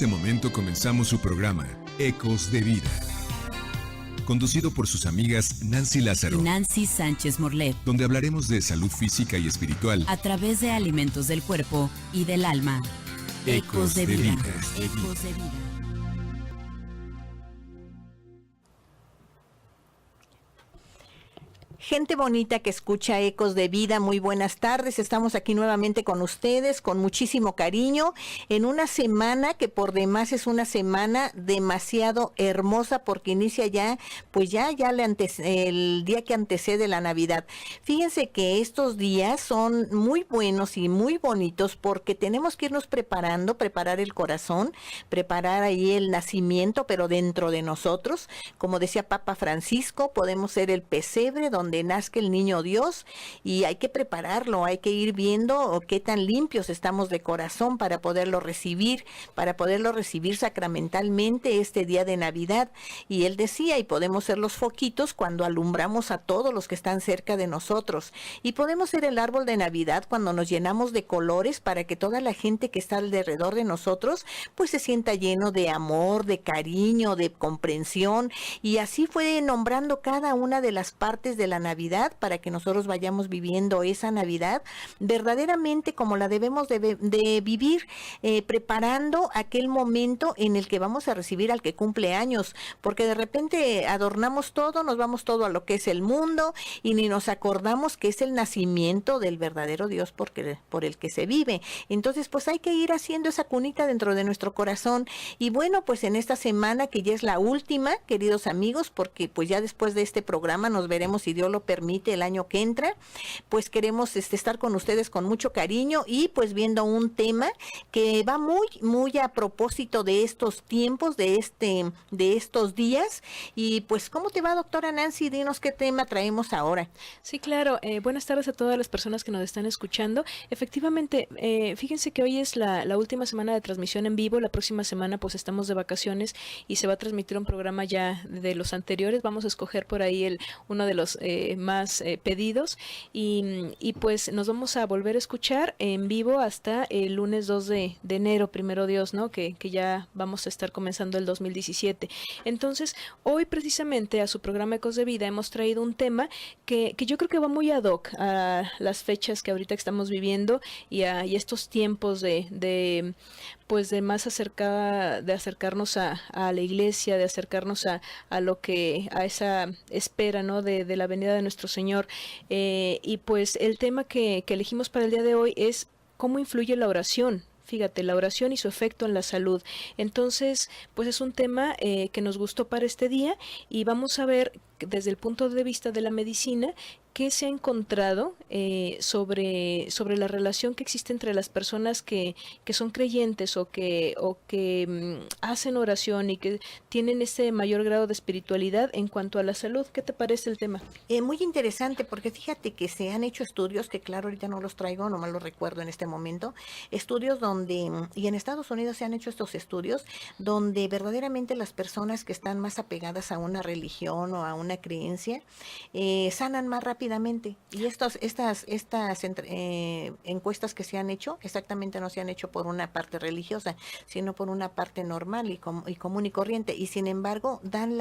En este momento comenzamos su programa, Ecos de Vida, conducido por sus amigas Nancy Lázaro y Nancy Sánchez Morlet, donde hablaremos de salud física y espiritual a través de alimentos del cuerpo y del alma. Ecos de Vida. Ecos de Vida. Gente bonita que escucha Ecos de Vida, muy buenas tardes. Estamos aquí nuevamente con ustedes, con muchísimo cariño, en una semana que por demás es una semana demasiado hermosa porque inicia ya, pues ya el día que antecede la Navidad. Fíjense que estos días son muy buenos y muy bonitos porque tenemos que irnos preparar el corazón, preparar ahí el nacimiento, pero dentro de nosotros. Como decía Papa Francisco, podemos ser el pesebre donde nazca el niño Dios, y hay que prepararlo, hay que ir viendo qué tan limpios estamos de corazón para poderlo recibir sacramentalmente este día de Navidad. Y él decía, y podemos ser los foquitos cuando alumbramos a todos los que están cerca de nosotros, y podemos ser el árbol de Navidad cuando nos llenamos de colores para que toda la gente que está alrededor de nosotros pues se sienta lleno de amor, de cariño, de comprensión. Y así fue nombrando cada una de las partes de la Navidad para que nosotros vayamos viviendo esa Navidad verdaderamente como la debemos de vivir, preparando aquel momento en el que vamos a recibir al que cumple años, porque de repente adornamos todo, nos vamos todo a lo que es el mundo y ni nos acordamos que es el nacimiento del verdadero Dios por el que se vive. Entonces pues hay que ir haciendo esa cunita dentro de nuestro corazón. Y bueno, pues en esta semana que ya es la última, queridos amigos, porque pues ya después de este programa nos veremos, si Dios lo permite, el año que entra, pues queremos estar con ustedes con mucho cariño y pues viendo un tema que va muy a propósito de estos tiempos, de estos días. Y pues, ¿cómo te va, doctora Nancy? Dinos qué tema traemos ahora. Sí, claro. Buenas tardes a todas las personas que nos están escuchando. Efectivamente, fíjense que hoy es la última semana de transmisión en vivo. La próxima semana pues estamos de vacaciones y se va a transmitir un programa ya de los anteriores. Vamos a escoger por ahí uno de los más pedidos y pues nos vamos a volver a escuchar en vivo hasta el lunes 2 de enero, primero Dios, ¿no? Que ya vamos a estar comenzando el 2017. Entonces, hoy precisamente a su programa Ecos de Vida hemos traído un tema que yo creo que va muy ad hoc a las fechas que ahorita estamos viviendo y estos tiempos de más de acercarnos a la iglesia, de acercarnos a esa espera, ¿no? de la venida de nuestro Señor. Y pues el tema que elegimos para el día de hoy es cómo influye la oración. Fíjate, la oración y su efecto en la salud. Entonces, pues es un tema que nos gustó para este día y vamos a ver desde el punto de vista de la medicina qué se ha encontrado sobre la relación que existe entre las personas que son creyentes o que hacen oración y que tienen ese mayor grado de espiritualidad en cuanto a la salud. ¿Qué te parece el tema? Muy interesante, porque fíjate que se han hecho estudios, que claro, ahorita no los traigo, nomás los recuerdo en este momento, estudios y en Estados Unidos se han hecho estos estudios, donde verdaderamente las personas que están más apegadas a una religión o a una creencia, sanan más rápidamente. Y estas encuestas que se han hecho, exactamente no se han hecho por una parte religiosa, sino por una parte normal y común y corriente. Y sin embargo, dan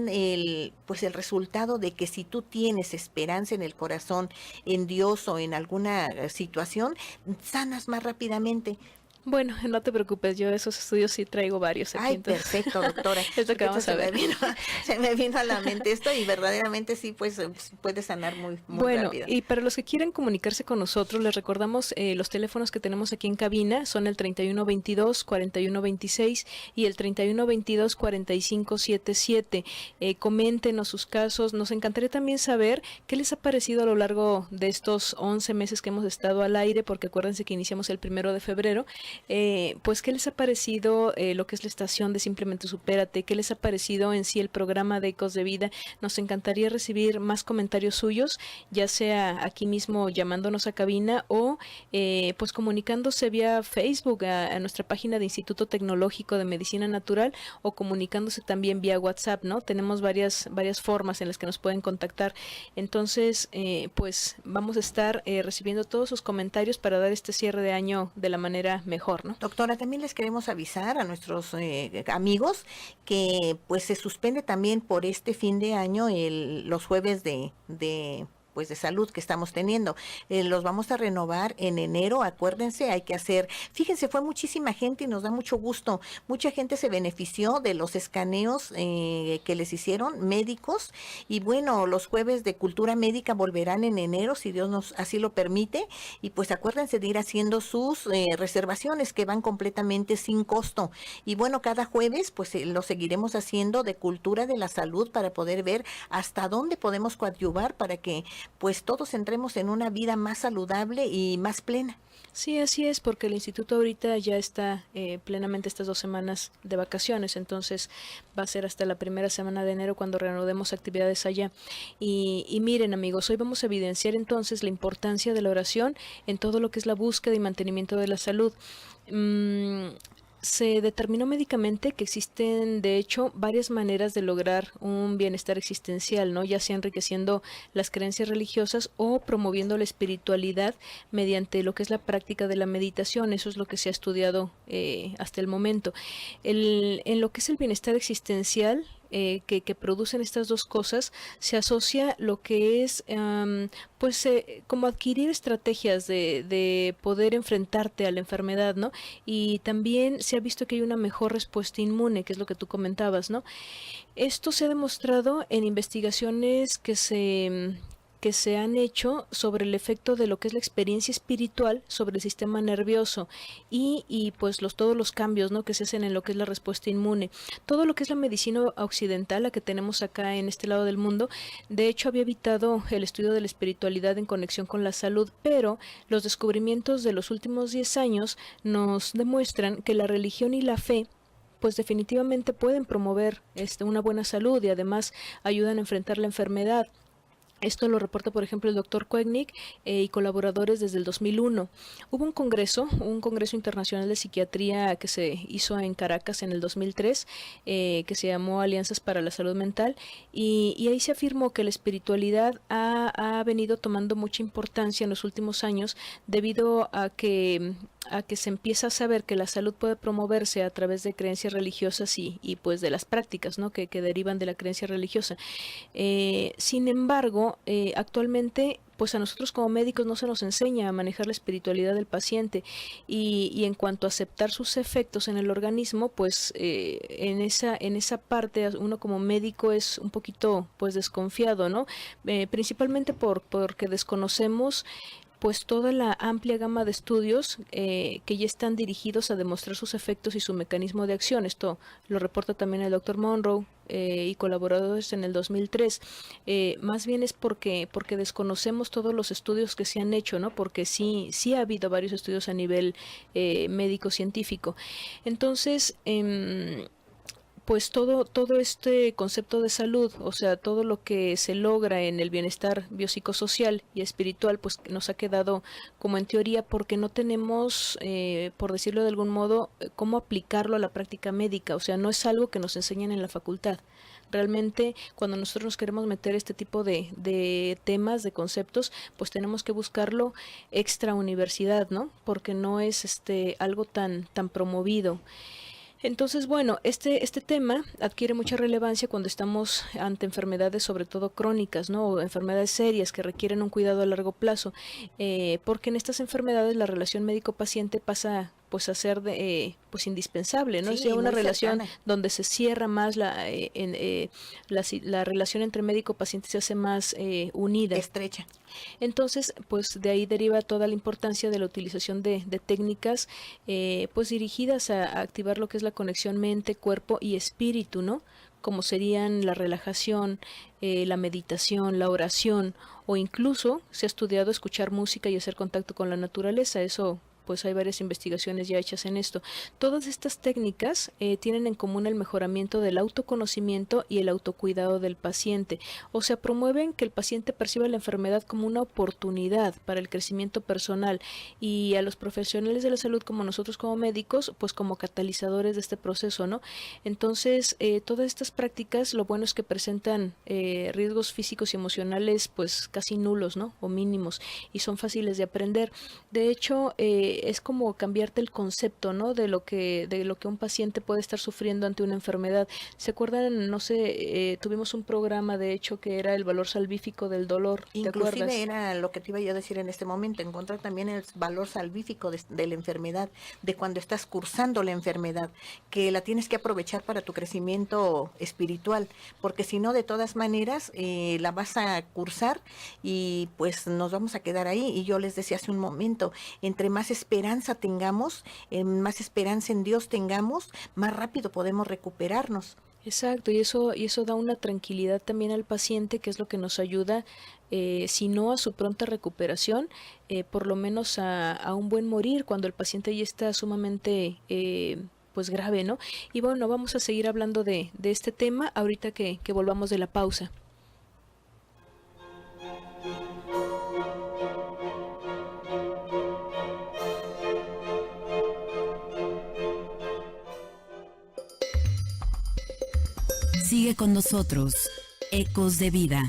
el resultado de que si tú tienes esperanza en el corazón, en Dios o en alguna situación, sanas más rápidamente. Bueno, no te preocupes, yo de esos estudios sí traigo varios aquí. Ay, entonces, perfecto, doctora. Es lo que vamos a ver. Se me vino a la mente esto y verdaderamente sí, pues puede sanar muy bueno, rápido. Y para los que quieren comunicarse con nosotros, les recordamos los teléfonos que tenemos aquí en cabina, son el 3122-4126 y el 3122-4577. Coméntenos sus casos, nos encantaría también saber qué les ha parecido a lo largo de estos 11 meses que hemos estado al aire, porque acuérdense que iniciamos el 1 de febrero. Pues qué les ha parecido lo que es la estación de Simplemente Supérate, qué les ha parecido en sí el programa de Ecos de Vida. Nos encantaría recibir más comentarios suyos, ya sea aquí mismo llamándonos a cabina o pues comunicándose vía Facebook a nuestra página de Instituto Tecnológico de Medicina Natural, o comunicándose también vía WhatsApp, ¿no? Tenemos varias formas en las que nos pueden contactar. Entonces pues vamos a estar recibiendo todos sus comentarios para dar este cierre de año de la manera mejor mejor, ¿no? Doctora, también les queremos avisar a nuestros amigos que pues se suspende también por este fin de año los jueves pues de salud que estamos teniendo. Los vamos a renovar en enero, acuérdense, hay que hacer, fíjense, fue muchísima gente y nos da mucho gusto. Mucha gente se benefició de los escaneos que les hicieron médicos y bueno, los jueves de cultura médica volverán en enero, si Dios nos así lo permite, y pues acuérdense de ir haciendo sus reservaciones que van completamente sin costo. Y bueno, cada jueves pues lo seguiremos haciendo de cultura de la salud para poder ver hasta dónde podemos coadyuvar para que pues todos entremos en una vida más saludable y más plena. Sí, así es, porque el instituto ahorita ya está plenamente estas 2 semanas de vacaciones, entonces va a ser hasta la primera semana de enero cuando reanudemos actividades allá. Y miren, amigos, hoy vamos a evidenciar entonces la importancia de la oración en todo lo que es la búsqueda y mantenimiento de la salud. Se determinó médicamente que existen, de hecho, varias maneras de lograr un bienestar existencial, ¿no? Ya sea enriqueciendo las creencias religiosas o promoviendo la espiritualidad mediante lo que es la práctica de la meditación. Eso es lo que se ha estudiado hasta el momento. En lo que es el bienestar existencial, que producen estas dos cosas, se asocia lo que es como adquirir estrategias de poder enfrentarte a la enfermedad, ¿no? Y también se ha visto que hay una mejor respuesta inmune, que es lo que tú comentabas, ¿no? Esto se ha demostrado en investigaciones que se han hecho sobre el efecto de lo que es la experiencia espiritual sobre el sistema nervioso y pues todos los cambios, ¿no?, que se hacen en lo que es la respuesta inmune. Todo lo que es la medicina occidental, la que tenemos acá en este lado del mundo, de hecho había evitado el estudio de la espiritualidad en conexión con la salud, pero los descubrimientos de los últimos 10 años nos demuestran que la religión y la fe pues definitivamente pueden promover una buena salud y además ayudan a enfrentar la enfermedad. Esto lo reporta, por ejemplo, el doctor Koenig y colaboradores desde el 2001. Hubo un congreso internacional de psiquiatría que se hizo en Caracas en el 2003, que se llamó Alianzas para la Salud Mental, y ahí se afirmó que la espiritualidad ha venido tomando mucha importancia en los últimos años debido a que se empieza a saber que la salud puede promoverse a través de creencias religiosas y pues de las prácticas, ¿no?, que derivan de la creencia religiosa. Sin embargo, actualmente pues a nosotros como médicos no se nos enseña a manejar la espiritualidad del paciente y en cuanto a aceptar sus efectos en el organismo, pues en esa parte uno como médico es un poquito pues desconfiado, ¿no? Principalmente porque desconocemos pues toda la amplia gama de estudios que ya están dirigidos a demostrar sus efectos y su mecanismo de acción. Esto lo reporta también el doctor Monroe y colaboradores en el 2003. Más bien es porque desconocemos todos los estudios que se han hecho, ¿no? Porque sí ha habido varios estudios a nivel médico-científico. Entonces, pues todo este concepto de salud, o sea, todo lo que se logra en el bienestar biopsicosocial y espiritual, pues nos ha quedado como en teoría porque no tenemos, por decirlo de algún modo, cómo aplicarlo a la práctica médica, o sea, no es algo que nos enseñan en la facultad. Realmente, cuando nosotros nos queremos meter este tipo de temas, de conceptos, pues tenemos que buscarlo extra universidad, ¿no? Porque no es algo tan promovido. Entonces, bueno, este tema adquiere mucha relevancia cuando estamos ante enfermedades, sobre todo crónicas, ¿no? O enfermedades serias que requieren un cuidado a largo plazo, porque en estas enfermedades la relación médico-paciente pasa pues a ser pues indispensable, ¿no? Sí, es ya una relación cercana, donde se cierra más la relación entre médico-paciente se hace más unida. estrecha. Entonces, pues de ahí deriva toda la importancia de la utilización de técnicas pues dirigidas a activar lo que es la conexión mente, cuerpo y espíritu, ¿no? Como serían la relajación, la meditación, la oración, o incluso se ha estudiado escuchar música y hacer contacto con la naturaleza. Eso pues hay varias investigaciones ya hechas en esto. Todas estas técnicas tienen en común el mejoramiento del autoconocimiento y el autocuidado del paciente. O sea, promueven que el paciente perciba la enfermedad como una oportunidad para el crecimiento personal y a los profesionales de la salud como nosotros como médicos, pues como catalizadores de este proceso, ¿no? Entonces, todas estas prácticas, lo bueno es que presentan riesgos físicos y emocionales pues casi nulos, ¿no? O mínimos, y son fáciles de aprender. De hecho, es como cambiarte el concepto, ¿no? De lo que un paciente puede estar sufriendo ante una enfermedad. ¿Se acuerdan? No sé, tuvimos un programa, de hecho, que era el valor salvífico del dolor. ¿Te Inclusive acuerdas? era lo que te iba yo a decir en este momento, encontrar también el valor salvífico de la enfermedad, de cuando estás cursando la enfermedad, que la tienes que aprovechar para tu crecimiento espiritual, porque si no, de todas maneras, la vas a cursar y pues nos vamos a quedar ahí. Y yo les decía hace un momento, entre más esperanza tengamos, más esperanza en Dios tengamos, más rápido podemos recuperarnos. Exacto, y eso da una tranquilidad también al paciente, que es lo que nos ayuda, si no a su pronta recuperación, por lo menos a un buen morir cuando el paciente ya está sumamente pues grave, ¿no? Y bueno, vamos a seguir hablando de este tema ahorita que volvamos de la pausa. Sigue con nosotros, Ecos de Vida.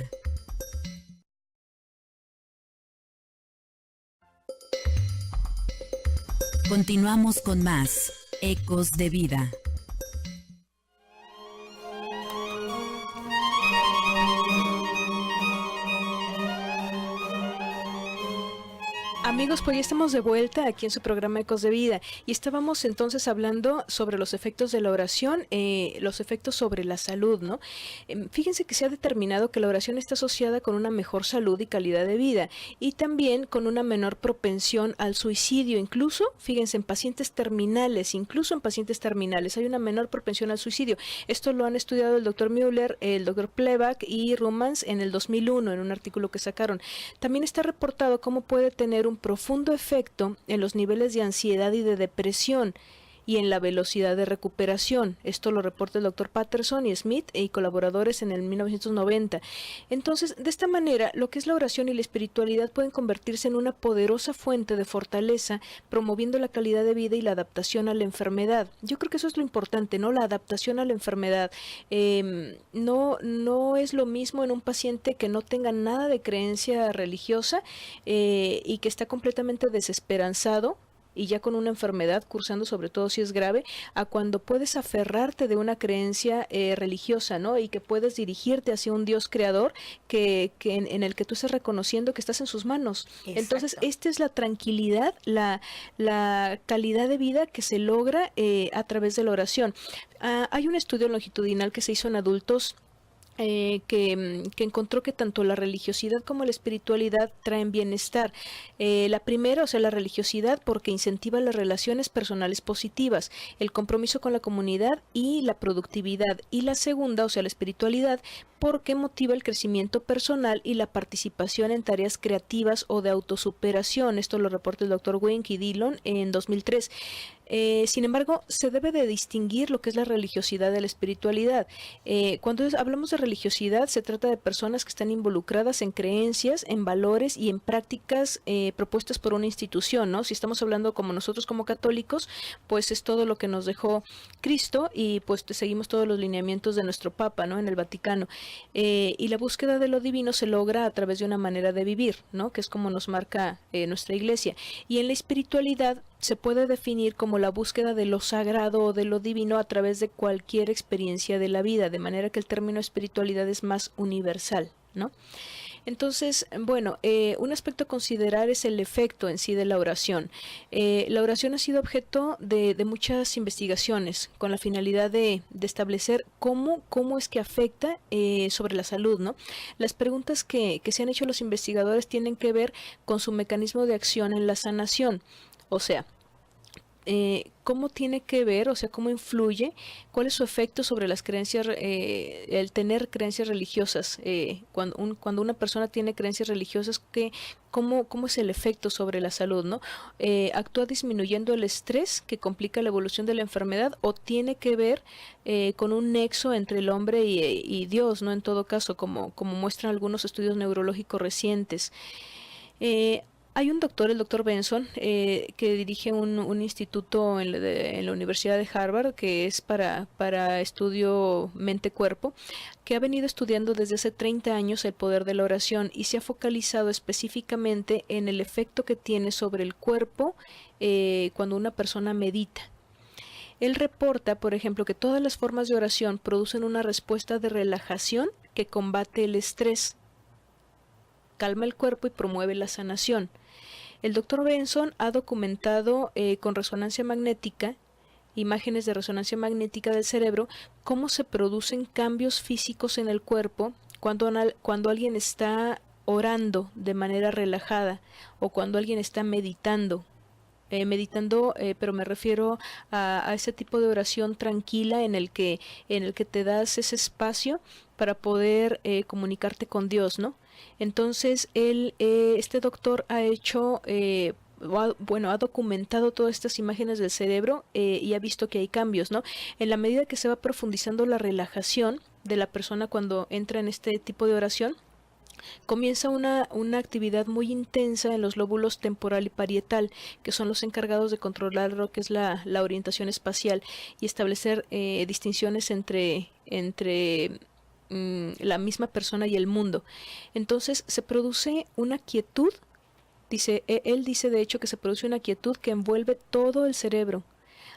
Continuamos con más Ecos de Vida. Amigos, pues ya estamos de vuelta aquí en su programa Ecos de Vida y estábamos entonces hablando sobre los efectos de la oración, los efectos sobre la salud, ¿no? Fíjense que se ha determinado que la oración está asociada con una mejor salud y calidad de vida y también con una menor propensión al suicidio, incluso, fíjense, en pacientes terminales, hay una menor propensión al suicidio. Esto lo han estudiado el doctor Müller, el doctor Pleback y Rumans en el 2001 en un artículo que sacaron. También está reportado cómo puede tener un profundo efecto en los niveles de ansiedad y de depresión y en la velocidad de recuperación. Esto lo reporta el doctor Patterson y Smith y colaboradores en el 1990. Entonces, de esta manera, lo que es la oración y la espiritualidad pueden convertirse en una poderosa fuente de fortaleza, promoviendo la calidad de vida y la adaptación a la enfermedad. Yo creo que eso es lo importante, ¿no? La adaptación a la enfermedad. No es lo mismo en un paciente que no tenga nada de creencia religiosa y que está completamente desesperanzado y ya con una enfermedad cursando, sobre todo si es grave, a cuando puedes aferrarte de una creencia religiosa, ¿no? Y que puedes dirigirte hacia un Dios creador en el que tú estás reconociendo que estás en sus manos. Exacto. Entonces, esta es la tranquilidad, la calidad de vida que se logra a través de la oración. Hay un estudio longitudinal que se hizo en adultos que encontró que tanto la religiosidad como la espiritualidad traen bienestar. La primera, o sea, la religiosidad, porque incentiva las relaciones personales positivas, el compromiso con la comunidad y la productividad. Y la segunda, o sea, la espiritualidad, porque motiva el crecimiento personal y la participación en tareas creativas o de autosuperación. Esto lo reporta el doctor Wink y Dillon en 2003. Sin embargo, se debe de distinguir lo que es la religiosidad de la espiritualidad. Cuando hablamos de religiosidad, se trata de personas que están involucradas en creencias, en valores y en prácticas propuestas por una institución, ¿no? Si estamos hablando como nosotros como católicos, pues es todo lo que nos dejó Cristo y pues seguimos todos los lineamientos de nuestro Papa, ¿no? En el Vaticano. Y la búsqueda de lo divino se logra a través de una manera de vivir, ¿no? Que es como nos marca nuestra Iglesia. Y en la espiritualidad se puede definir como la búsqueda de lo sagrado o de lo divino a través de cualquier experiencia de la vida, de manera que el término espiritualidad es más universal, ¿no? Entonces, bueno, un aspecto a considerar es el efecto en sí de la oración. La oración ha sido objeto de muchas investigaciones con la finalidad de establecer cómo es que afecta sobre la salud, ¿no? Las preguntas que se han hecho los investigadores tienen que ver con su mecanismo de acción en la sanación. O sea, cómo tiene que ver, o sea, cómo influye, cuál es su efecto sobre las creencias, el tener creencias religiosas, cuando una persona tiene creencias religiosas, cómo es el efecto sobre la salud, ¿no? ¿Actúa disminuyendo el estrés que complica la evolución de la enfermedad o tiene que ver con un nexo entre el hombre y Dios, ¿no? En todo caso, como muestran algunos estudios neurológicos recientes. Hay un doctor, el doctor Benson, que dirige un instituto en la Universidad de Harvard, que es para estudio mente-cuerpo, que ha venido estudiando desde hace 30 años el poder de la oración y se ha focalizado específicamente en el efecto que tiene sobre el cuerpo cuando una persona medita. Él reporta, por ejemplo, que todas las formas de oración producen una respuesta de relajación que combate el estrés, calma el cuerpo y promueve la sanación. El doctor Benson ha documentado con resonancia magnética, imágenes de resonancia magnética del cerebro, cómo se producen cambios físicos en el cuerpo cuando alguien está orando de manera relajada o cuando alguien está meditando. Pero me refiero a ese tipo de oración tranquila en el que te das ese espacio para poder comunicarte con Dios, ¿no? Entonces este doctor ha hecho ha documentado todas estas imágenes del cerebro y ha visto que hay cambios, ¿no? En la medida que se va profundizando la relajación de la persona cuando entra en este tipo de oración, comienza una actividad muy intensa en los lóbulos temporal y parietal, que son los encargados de controlar lo que es la orientación espacial y establecer distinciones entre la misma persona y el mundo. Entonces se produce una quietud, él dice de hecho que se produce una quietud que envuelve todo el cerebro.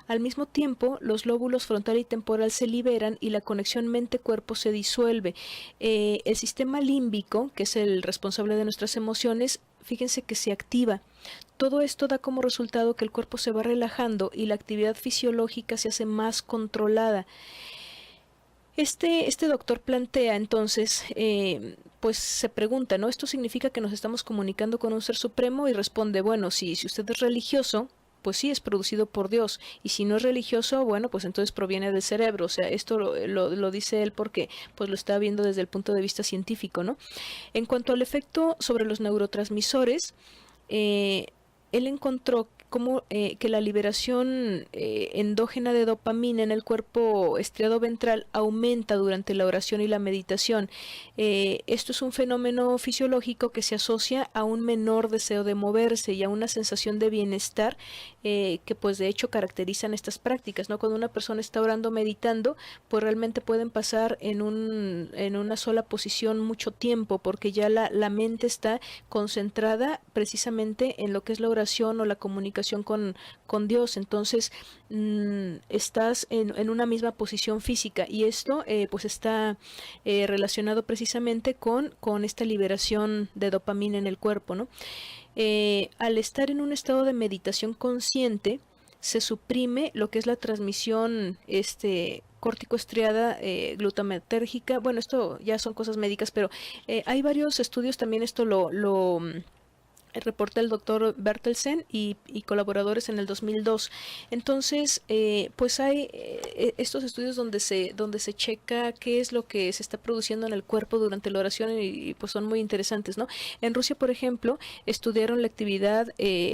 Al mismo tiempo, los lóbulos frontal y temporal se liberan y la conexión mente-cuerpo se disuelve. El sistema límbico, que es el responsable de nuestras emociones, fíjense que se activa. Todo esto da como resultado que el cuerpo se va relajando y la actividad fisiológica se hace más controlada. Este doctor plantea entonces, pues se pregunta, ¿no? ¿Esto significa que nos estamos comunicando con un ser supremo? Y responde, bueno, si usted es religioso, pues sí, es producido por Dios. Y si no es religioso, bueno, pues entonces proviene del cerebro. O sea, esto lo dice él porque pues lo está viendo desde el punto de vista científico, ¿no? En cuanto al efecto sobre los neurotransmisores, él encontró que la liberación endógena de dopamina en el cuerpo estriado ventral aumenta durante la oración y la meditación. Esto es un fenómeno fisiológico que se asocia a un menor deseo de moverse y a una sensación de bienestar que pues de hecho caracterizan estas prácticas, ¿no? Cuando una persona está orando, meditando, pues realmente pueden pasar en una sola posición mucho tiempo porque ya la mente está concentrada precisamente en lo que es la oración o la comunicación con Dios. Entonces estás en una misma posición física y esto pues está relacionado precisamente con esta liberación de dopamina en el cuerpo, ¿no? Al estar en un estado de meditación consciente se suprime lo que es la transmisión córtico-estriada glutamatérgica. Bueno, esto ya son cosas médicas, pero hay varios estudios, también esto lo reporta el doctor Bertelsen y colaboradores en el 2002. Entonces, pues hay estos estudios donde se checa qué es lo que se está produciendo en el cuerpo durante la oración y pues son muy interesantes, ¿no? En Rusia, por ejemplo, estudiaron la actividad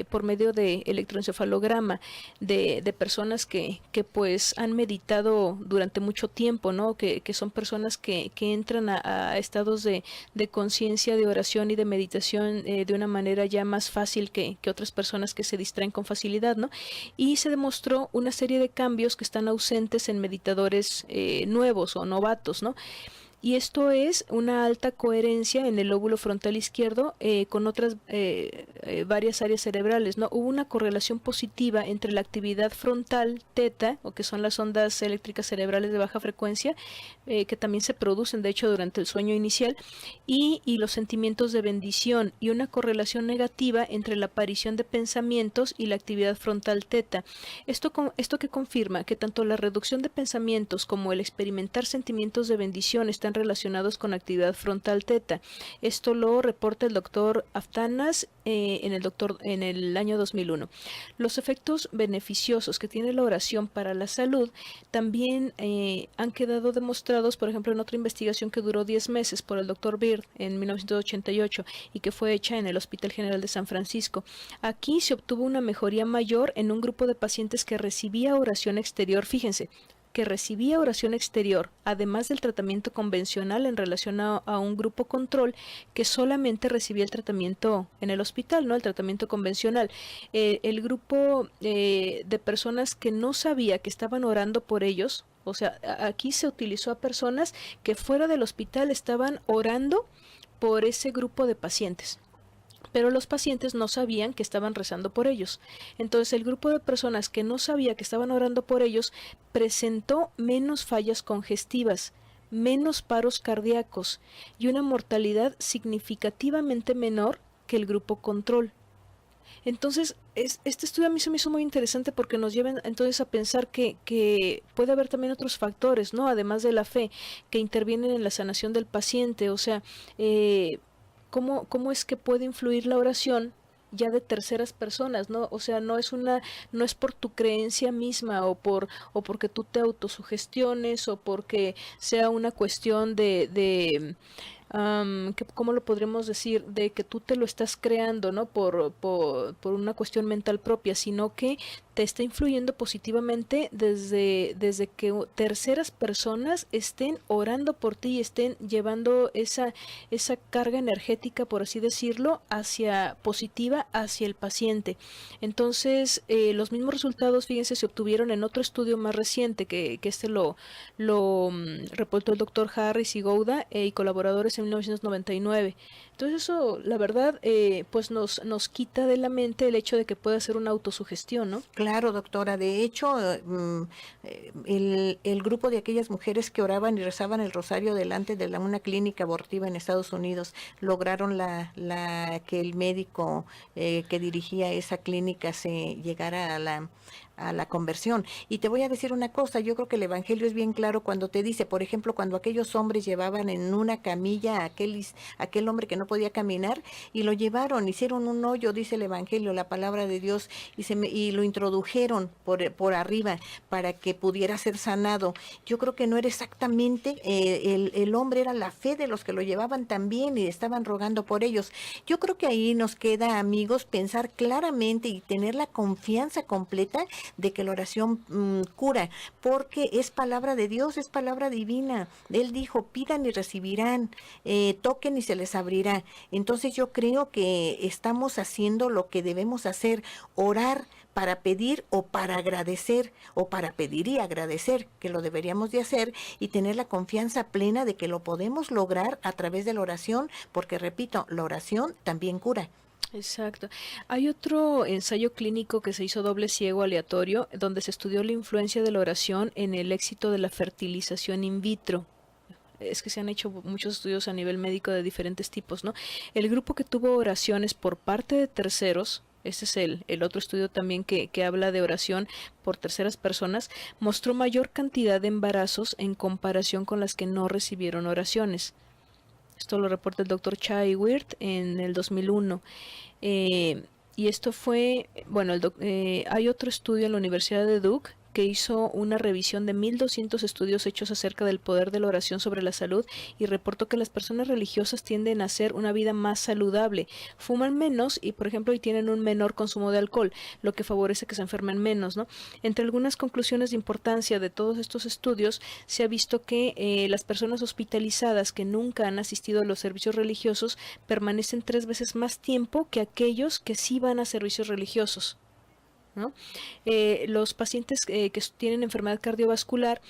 por medio de electroencefalograma de personas que pues han meditado durante mucho tiempo, ¿no? Que son personas que entran a estados de conciencia, de oración y de meditación de una manera ya más fácil que otras personas que se distraen con facilidad, ¿no? Y se demostró una serie de cambios que están ausentes en meditadores nuevos o novatos, ¿no? Y esto es una alta coherencia en el lóbulo frontal izquierdo con otras varias áreas cerebrales, ¿no? Hubo una correlación positiva entre la actividad frontal teta, o que son las ondas eléctricas cerebrales de baja frecuencia, que también se producen de hecho durante el sueño inicial, y los sentimientos de bendición, y una correlación negativa entre la aparición de pensamientos y la actividad frontal teta. Esto que confirma que tanto la reducción de pensamientos como el experimentar sentimientos de bendición están relacionados con actividad frontal teta. Esto lo reporta el doctor Aftanas en el año 2001. Los efectos beneficiosos que tiene la oración para la salud también han quedado demostrados, por ejemplo, en otra investigación que duró 10 meses por el doctor Beard en 1988 y que fue hecha en el Hospital General de San Francisco. Aquí se obtuvo una mejoría mayor en un grupo de pacientes que recibía oración exterior, fíjense, que recibía oración exterior, además del tratamiento convencional en relación a un grupo control que solamente recibía el tratamiento en el hospital, ¿no? El tratamiento convencional. El grupo de personas que no sabía que estaban orando por ellos, o sea, aquí se utilizó a personas que fuera del hospital estaban orando por ese grupo de pacientes. Pero los pacientes no sabían que estaban rezando por ellos. Entonces el grupo de personas que no sabía que estaban orando por ellos presentó menos fallas congestivas, menos paros cardíacos y una mortalidad significativamente menor que el grupo control. Entonces, este estudio a mí se me hizo muy interesante porque nos lleva entonces a pensar que puede haber también otros factores, ¿no? Además de la fe, que intervienen en la sanación del paciente. O sea, ¿cómo es que puede influir la oración ya de terceras personas, ¿no? O sea, no es por tu creencia misma o porque tú te autosugestiones o porque sea una cuestión ¿cómo lo podríamos decir? De que tú te lo estás creando, ¿no? Por una cuestión mental propia, sino que te está influyendo positivamente desde que terceras personas estén orando por ti y estén llevando esa carga energética, por así decirlo, positiva hacia el paciente. Entonces, los mismos resultados, fíjense, se obtuvieron en otro estudio más reciente, que lo reportó el doctor Harris y Gouda y colaboradores en 1999. Entonces eso, la verdad, pues nos quita de la mente el hecho de que pueda ser una autosugestión, ¿no? Claro, doctora. De hecho, el grupo de aquellas mujeres que oraban y rezaban el rosario delante de una clínica abortiva en Estados Unidos lograron que el médico que dirigía esa clínica se llegara a la conversión. Y te voy a decir una cosa, yo creo que el Evangelio es bien claro cuando te dice, por ejemplo, cuando aquellos hombres llevaban en una camilla a aquel hombre que no podía caminar y lo llevaron, hicieron un hoyo, dice el Evangelio, la palabra de Dios, y lo introdujeron por arriba para que pudiera ser sanado. Yo creo que no era exactamente, el hombre era la fe de los que lo llevaban también y estaban rogando por ellos. Yo creo que ahí nos queda, amigos, pensar claramente y tener la confianza completa de que la oración cura, porque es palabra de Dios, es palabra divina. Él dijo, pidan y recibirán, toquen y se les abrirá. Entonces yo creo que estamos haciendo lo que debemos hacer, orar para pedir o para agradecer, o para pedir y agradecer, que lo deberíamos de hacer, y tener la confianza plena de que lo podemos lograr a través de la oración, porque repito, la oración también cura. Exacto. Hay otro ensayo clínico que se hizo doble ciego aleatorio, donde se estudió la influencia de la oración en el éxito de la fertilización in vitro. Es que se han hecho muchos estudios a nivel médico de diferentes tipos, ¿no? El grupo que tuvo oraciones por parte de terceros, este es el otro estudio también que habla de oración por terceras personas, mostró mayor cantidad de embarazos en comparación con las que no recibieron oraciones. Esto lo reporta el doctor Chai Wirth en el 2001. Y esto fue, bueno, hay otro estudio en la Universidad de Duke que hizo una revisión de 1,200 estudios hechos acerca del poder de la oración sobre la salud y reportó que las personas religiosas tienden a hacer una vida más saludable, fuman menos y, por ejemplo, y tienen un menor consumo de alcohol, lo que favorece que se enfermen menos, ¿no? Entre algunas conclusiones de importancia de todos estos estudios, se ha visto que las personas hospitalizadas que nunca han asistido a los servicios religiosos permanecen 3 veces más tiempo que aquellos que sí van a servicios religiosos, ¿no? Los pacientes que tienen enfermedad cardiovascular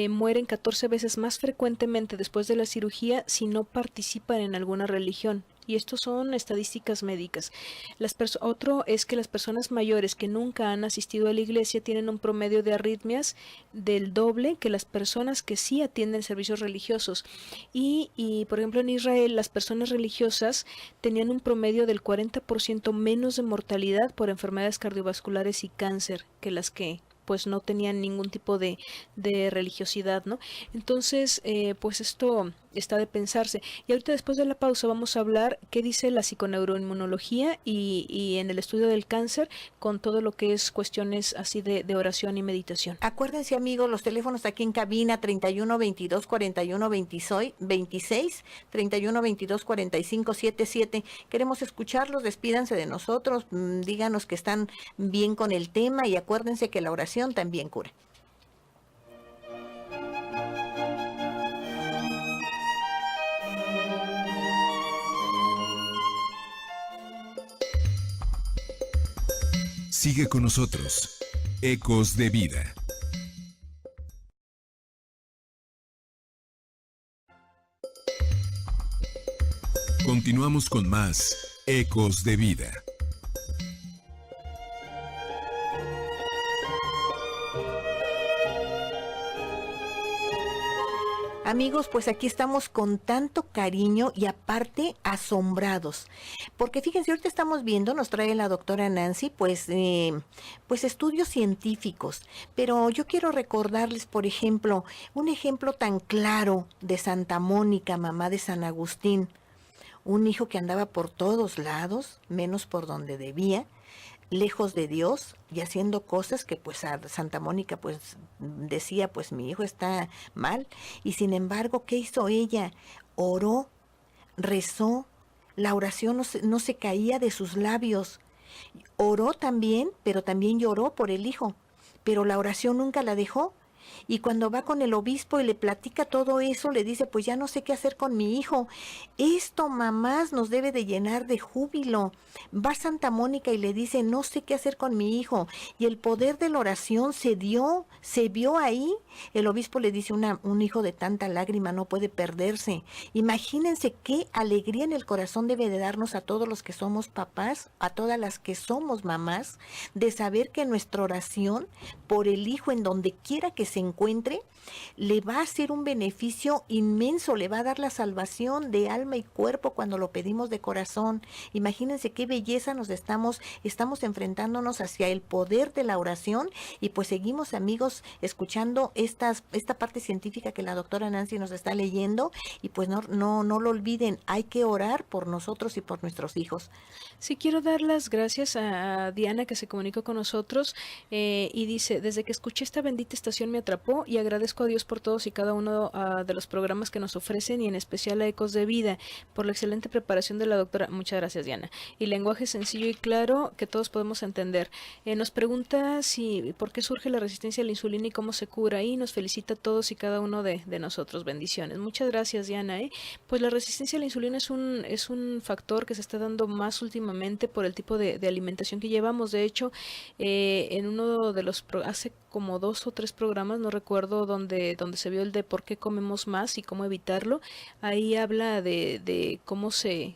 mueren 14 veces más frecuentemente después de la cirugía si no participan en alguna religión. Y esto son estadísticas médicas. Otro es que las personas mayores que nunca han asistido a la iglesia tienen un promedio de arritmias del doble que las personas que sí atienden servicios religiosos. Y por ejemplo, en Israel, las personas religiosas tenían un promedio del 40% menos de mortalidad por enfermedades cardiovasculares y cáncer que las que pues no tenían ningún tipo de religiosidad, ¿no? Entonces, pues esto está de pensarse. Y ahorita después de la pausa vamos a hablar qué dice la psiconeuroinmunología y en el estudio del cáncer con todo lo que es cuestiones así de oración y meditación. Acuérdense, amigos, los teléfonos aquí en cabina 31 22 41 26, 31 22 45 77. Queremos escucharlos, despídanse de nosotros, díganos que están bien con el tema y acuérdense que la oración también cura. Sigue con nosotros. Ecos de Vida. Continuamos con más Ecos de Vida. Amigos, pues aquí estamos con tanto cariño y aparte asombrados, porque fíjense, ahorita estamos viendo, nos trae la doctora Nancy, pues estudios científicos, pero yo quiero recordarles, por ejemplo, un ejemplo tan claro de Santa Mónica, mamá de San Agustín, un hijo que andaba por todos lados, menos por donde debía, lejos de Dios y haciendo cosas que pues a Santa Mónica pues decía, pues mi hijo está mal, y sin embargo, ¿qué hizo ella? Oró, rezó, la oración no se caía de sus labios, oró también, pero también lloró por el hijo, pero la oración nunca la dejó. Y cuando va con el obispo y le platica todo eso, le dice, pues ya no sé qué hacer con mi hijo. Esto, mamás, nos debe de llenar de júbilo. Va Santa Mónica y le dice, no sé qué hacer con mi hijo. Y el poder de la oración se vio ahí. El obispo le dice, un hijo de tanta lágrima no puede perderse. Imagínense qué alegría en el corazón debe de darnos a todos los que somos papás, a todas las que somos mamás, de saber que nuestra oración por el hijo en donde quiera que se encuentre, le va a hacer un beneficio inmenso, le va a dar la salvación de alma y cuerpo cuando lo pedimos de corazón. Imagínense qué belleza estamos enfrentándonos hacia el poder de la oración, y pues seguimos, amigos, escuchando esta parte científica que la doctora Nancy nos está leyendo, y pues no lo olviden, hay que orar por nosotros y por nuestros hijos. Sí, quiero dar las gracias a Diana, que se comunicó con nosotros y dice, desde que escuché esta bendita estación me atrapó y agradezco a Dios por todos y cada uno de los programas que nos ofrecen, y en especial a Ecos de Vida, por la excelente preparación de la doctora. Muchas gracias, Diana. Y lenguaje sencillo y claro que todos podemos entender. Nos pregunta por qué surge la resistencia a la insulina y cómo se cura, y nos felicita a todos y cada uno de nosotros. Bendiciones. Muchas gracias, Diana. Pues la resistencia a la insulina es un factor que se está dando más últimamente por el tipo de alimentación que llevamos. De hecho, en uno de los hace como 2 o 3 programas, no recuerdo, donde se vio el de por qué comemos más y cómo evitarlo. Ahí habla de cómo se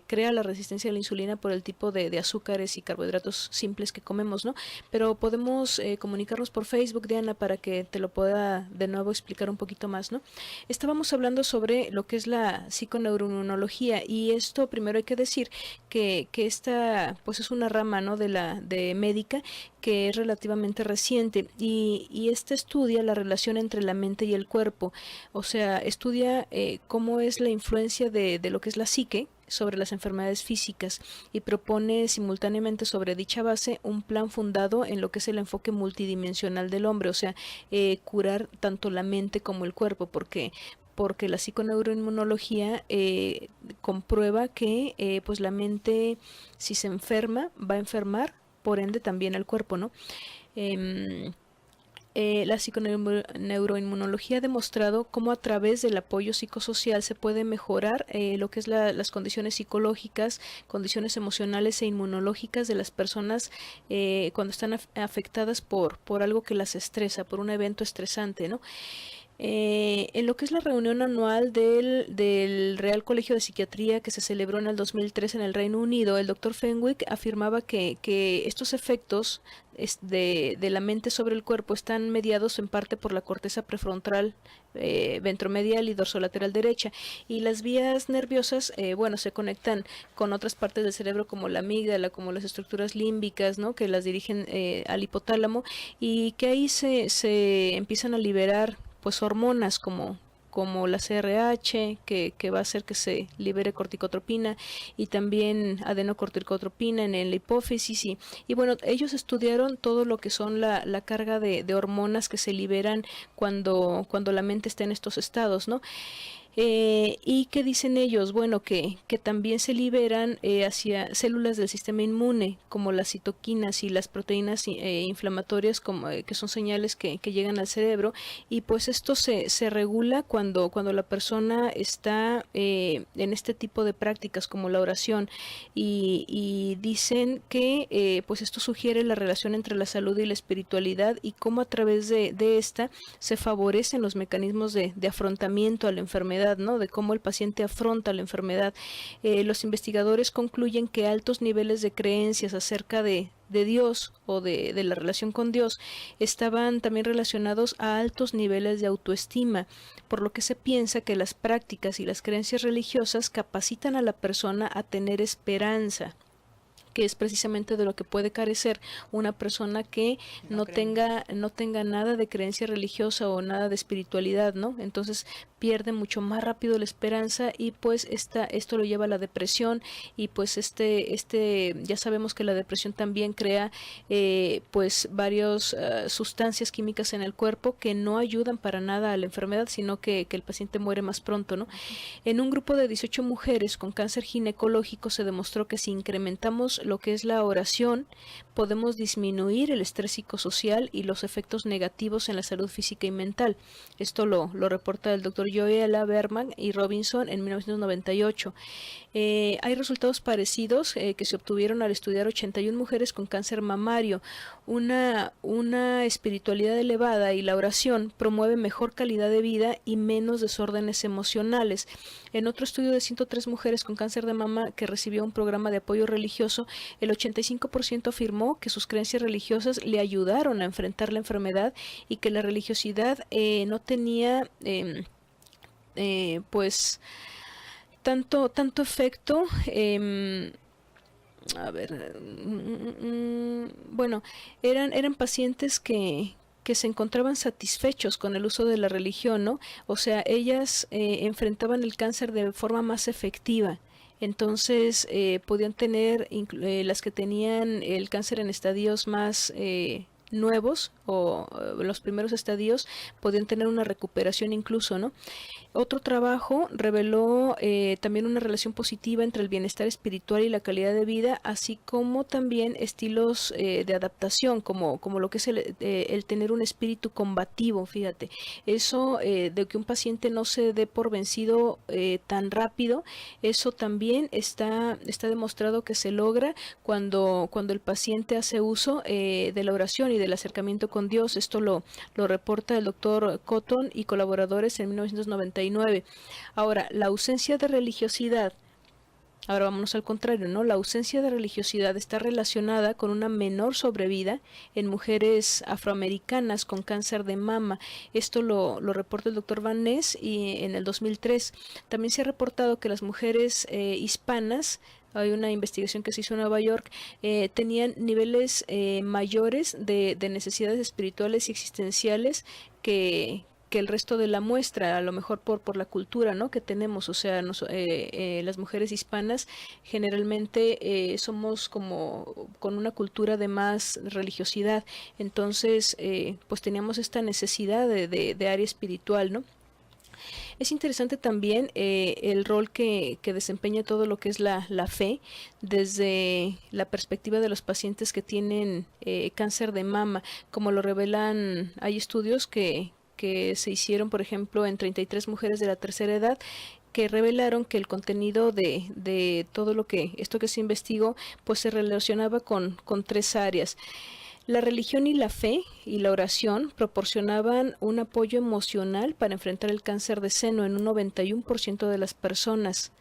crea la resistencia a la insulina por el tipo de azúcares y carbohidratos simples que comemos, ¿no? Pero podemos comunicarnos por Facebook, Diana, para que te lo pueda de nuevo explicar un poquito más, ¿no? Estábamos hablando sobre lo que es la psiconeuroinmunología, y esto primero hay que decir que esta pues es una rama, ¿no?, de médica, que es relativamente reciente, y esta estudia la relación entre la mente y el cuerpo, o sea, estudia cómo es la influencia de lo que es la psique sobre las enfermedades físicas, y propone simultáneamente sobre dicha base un plan fundado en lo que es el enfoque multidimensional del hombre, o sea, curar tanto la mente como el cuerpo, porque la psiconeuroinmunología comprueba que pues la mente, si se enferma, va a enfermar, por ende también el cuerpo, ¿no? La psiconeuroinmunología ha demostrado cómo a través del apoyo psicosocial se puede mejorar lo que es las condiciones psicológicas, condiciones emocionales e inmunológicas de las personas cuando están afectadas por algo que las estresa, por un evento estresante, ¿no? En lo que es la reunión anual del Real Colegio de Psiquiatría, que se celebró en el 2003 en el Reino Unido, el Dr. Fenwick afirmaba que estos efectos de la mente sobre el cuerpo están mediados en parte por la corteza prefrontal, ventromedial y dorsolateral derecha, y las vías nerviosas se conectan con otras partes del cerebro, como la amígdala, como las estructuras límbicas, ¿no?, que las dirigen al hipotálamo, y que ahí se empiezan a liberar pues hormonas como la CRH, que va a hacer que se libere corticotropina, y también adenocorticotropina en la hipófisis, y bueno, ellos estudiaron todo lo que son la carga de hormonas que se liberan cuando la mente está en estos estados, ¿no? ¿Y qué dicen ellos? Bueno, que también se liberan hacia células del sistema inmune, como las citoquinas y las proteínas inflamatorias, como, que son señales que llegan al cerebro, y pues esto se regula cuando la persona está en este tipo de prácticas como la oración, y dicen que pues esto sugiere la relación entre la salud y la espiritualidad, y cómo a través de esta se favorecen los mecanismos de afrontamiento a la enfermedad, ¿no? De cómo el paciente afronta la enfermedad. Los investigadores concluyen que altos niveles de creencias acerca de Dios o de la relación con Dios estaban también relacionados a altos niveles de autoestima, por lo que se piensa que las prácticas y las creencias religiosas capacitan a la persona a tener esperanza, que es precisamente de lo que puede carecer una persona que no tenga nada de creencia religiosa o nada de espiritualidad, ¿no? Entonces pierde mucho más rápido la esperanza, y pues esto lo lleva a la depresión, y pues ya sabemos que la depresión también crea pues varias sustancias químicas en el cuerpo que no ayudan para nada a la enfermedad, sino que el paciente muere más pronto, ¿no? En un grupo de 18 mujeres con cáncer ginecológico se demostró que si incrementamos lo que es la oración, podemos disminuir el estrés psicosocial y los efectos negativos en la salud física y mental. Esto lo reporta el doctor Joella Berman y Robinson en 1998. Hay resultados parecidos que se obtuvieron al estudiar 81 mujeres con cáncer mamario. Una espiritualidad elevada y la oración promueve mejor calidad de vida y menos desórdenes emocionales. En otro estudio de 103 mujeres con cáncer de mama que recibió un programa de apoyo religioso, el 85% afirmó que sus creencias religiosas le ayudaron a enfrentar la enfermedad, y que la religiosidad no tenía pues tanto efecto. Bueno, eran pacientes que se encontraban satisfechos con el uso de la religión, ¿no? O sea, ellas enfrentaban el cáncer de forma más efectiva. Entonces podían tener, las que tenían el cáncer en estadios más nuevos o los primeros estadios, podían tener una recuperación incluso, ¿no? Otro trabajo reveló también una relación positiva entre el bienestar espiritual y la calidad de vida, así como también estilos de adaptación, como lo que es el tener un espíritu combativo. Fíjate, eso de que un paciente no se dé por vencido tan rápido, eso también está demostrado que se logra cuando el paciente hace uso de la oración y del acercamiento con Dios. Esto lo reporta el doctor Cotton y colaboradores en 1999. Ahora, la ausencia de religiosidad, ahora vámonos al contrario, ¿no? La ausencia de religiosidad está relacionada con una menor sobrevida en mujeres afroamericanas con cáncer de mama. Esto lo reporta el doctor Van Ness y en el 2003. También se ha reportado que las mujeres hispanas, hay una investigación que se hizo en Nueva York, tenían niveles mayores de necesidades espirituales y existenciales que el resto de la muestra, a lo mejor por la cultura, ¿no?, que tenemos. O sea, las mujeres hispanas generalmente somos como con una cultura de más religiosidad, entonces pues teníamos esta necesidad de área espiritual, ¿no? Es interesante también el rol que desempeña todo lo que es la fe desde la perspectiva de los pacientes que tienen cáncer de mama, como lo revelan. Hay estudios que se hicieron, por ejemplo, en 33 mujeres de la tercera edad, que revelaron que el contenido de todo esto que se investigó, pues se relacionaba con 3 áreas. La religión y la fe y la oración proporcionaban un apoyo emocional para enfrentar el cáncer de seno en un 91% de las personas.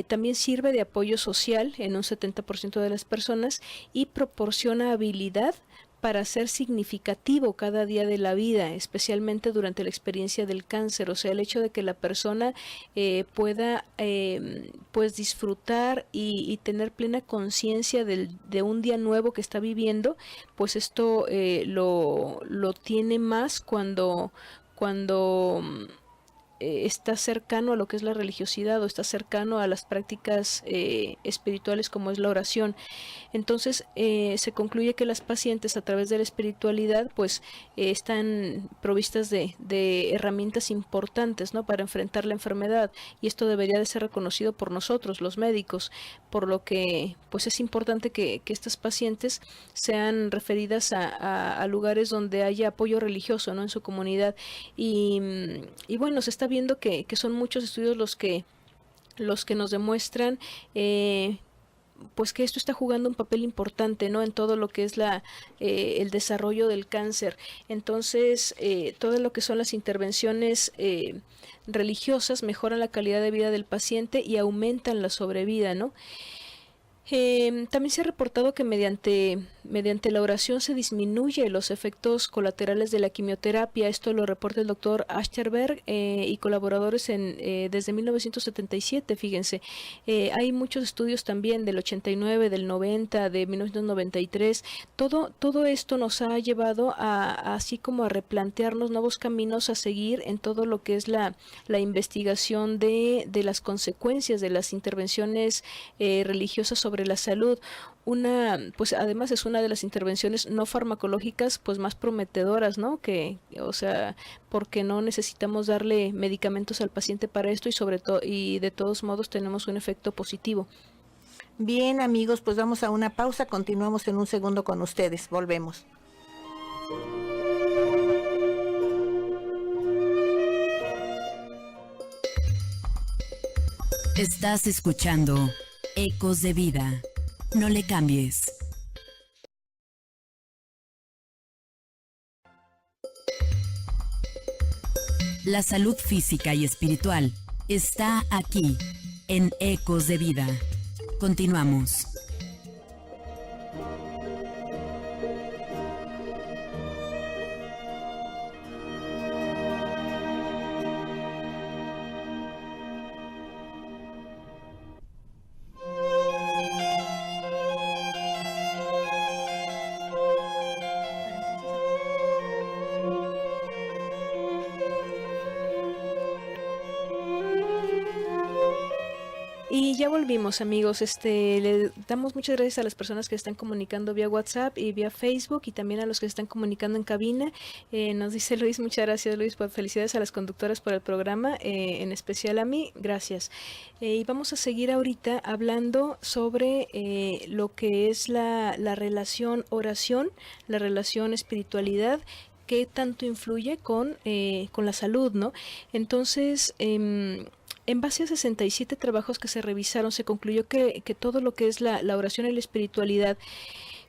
También sirve de apoyo social en un 70% de las personas, y proporciona habilidad para ser significativo cada día de la vida, especialmente durante la experiencia del cáncer. O sea, el hecho de que la persona pueda pues disfrutar y tener plena conciencia de un día nuevo que está viviendo, pues esto lo tiene más cuando está cercano a lo que es la religiosidad o está cercano a las prácticas espirituales como es la oración. Entonces se concluye que las pacientes a través de la espiritualidad pues están provistas de herramientas importantes, ¿no?, para enfrentar la enfermedad, y esto debería de ser reconocido por nosotros, los médicos, por lo que pues es importante que estas pacientes sean referidas a lugares donde haya apoyo religioso, ¿no?, en su comunidad. Y bueno, se está viendo que son muchos estudios los que nos demuestran pues que esto está jugando un papel importante, ¿no?, en todo lo que es el desarrollo del cáncer. Entonces, todo lo que son las intervenciones religiosas mejoran la calidad de vida del paciente y aumentan la sobrevida, ¿no? También se ha reportado que mediante la oración se disminuye los efectos colaterales de la quimioterapia. Esto lo reporta el doctor Achterberg y colaboradores desde 1977, fíjense. Hay muchos estudios también del 89, del 90, de 1993. Todo esto nos ha llevado así como a replantearnos nuevos caminos a seguir en todo lo que es la investigación de las consecuencias de las intervenciones religiosas sobre la salud. Pues además es una de las intervenciones no farmacológicas pues más prometedoras, ¿no? O sea, porque no necesitamos darle medicamentos al paciente para esto y de todos modos tenemos un efecto positivo. Bien, amigos, pues vamos a una pausa, continuamos en un segundo con ustedes, volvemos. Estás escuchando Ecos de Vida. No le cambies. La salud física y espiritual está aquí, en Ecos de Vida. Continuamos. Y ya volvimos, amigos. Le damos muchas gracias a las personas que están comunicando vía WhatsApp y vía Facebook, y también a los que están comunicando en cabina. Nos dice Luis, muchas gracias, Luis, por felicidades a las conductoras por el programa, en especial a mí, gracias. Y vamos a seguir ahorita hablando sobre lo que es la relación oración, la relación espiritualidad, qué tanto influye con la salud, ¿no? Entonces, en base a 67 trabajos que se revisaron, se concluyó que todo lo que es la oración y la espiritualidad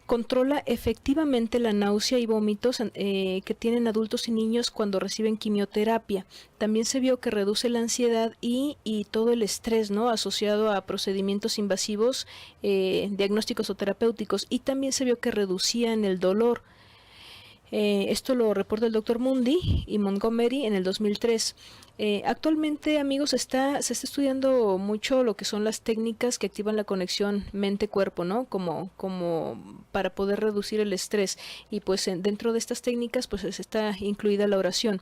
controla efectivamente la náusea y vómitos que tienen adultos y niños cuando reciben quimioterapia. También se vio que reduce la ansiedad y todo el estrés, ¿no?, asociado a procedimientos invasivos, diagnósticos o terapéuticos, y también se vio que reducían el dolor. Esto lo reporta el doctor Mundy y Montgomery en el 2003. Actualmente, amigos, se está estudiando mucho lo que son las técnicas que activan la conexión mente-cuerpo, ¿no? Como para poder reducir el estrés. Y pues dentro de estas técnicas pues está incluida la oración.